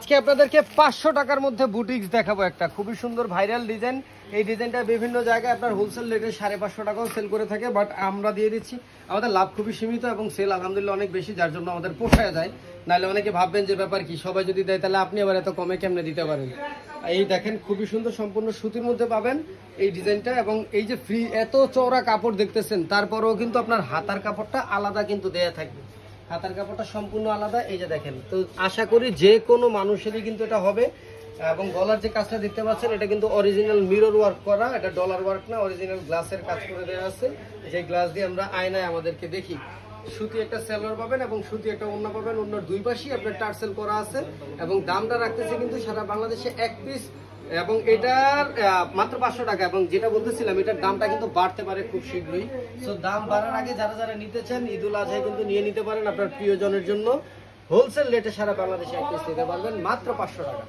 আজকে আপনাদেরকে 500 টাকার মধ্যে বুটিক্স দেখাবো। একটা খুবই সুন্দর ভাইরাল ডিজাইন। এই ডিজাইনটা বিভিন্ন জায়গায় আপনার হোলসেল রেটে 550 টাকাও সেল করে থাকে, বাট আমরা দিয়ে দিচ্ছি। আমাদের লাভ খুবই সীমিত এবং সেল আলহামদুলিল্লাহ অনেক বেশি, যার জন্য আমাদের পোষায় যায়। নাহলে অনেকে ভাববেন যে ব্যাপার কি, সবাই যদি দেয় তাহলে আপনি আবার এত কমে কেমনে দিতে পারেন। এই দেখেন খুবই সুন্দর সম্পূর্ণ সুতির মধ্যে পাবেন এই ডিজাইনটা। এবং এই যে ফ্রি এত চওড়া কাপড় দেখতেছেন, তারপরেও কিন্তু আপনার হাতার কাপড়টা আলাদা কিন্তু দেয়া থাকবে। হাতার কাপড়টা সম্পূর্ণ আলাদা। এই যে দেখেন, তো আশা করি যে কোনো মানুষেরই কিন্তু এটা হবে। এবং গলার যে কাজটা দেখতে পাচ্ছেন, এটা কিন্তু অরিজিনাল মিরর ওয়ার্ক করা, এটা ডলার ওয়ার্ক না, অরিজিনাল গ্লাসের কাজ করে দেওয়া আছে। যে গ্লাস দিয়ে আমরা আয়নায় আমাদেরকে দেখি। সুতি একটা সেলোয়ার পাবেন এবং সুতি একটা ওড়না পাবেন। ওড়নার দুই পাশেই আপনার টার্সেল করা আছে এবং দামটা রাখতেছে কিন্তু সারা বাংলাদেশে এক পিস, এবং এটার মাত্র 500 টাকা। এবং যেটা বলতেছিলাম, এটার দামটা কিন্তু বাড়তে পারে খুব শীঘ্রই। সো দাম বাড়ার আগে যারা যারা নিতে চান, ঈদুল আজহায় কিন্তু নিয়ে নিতে পারেন আপনার প্রিয়জনের জন্য। হোলসেল রেটে সারা বাংলাদেশে এক পিস নিতে পারবেন মাত্র 500 টাকা।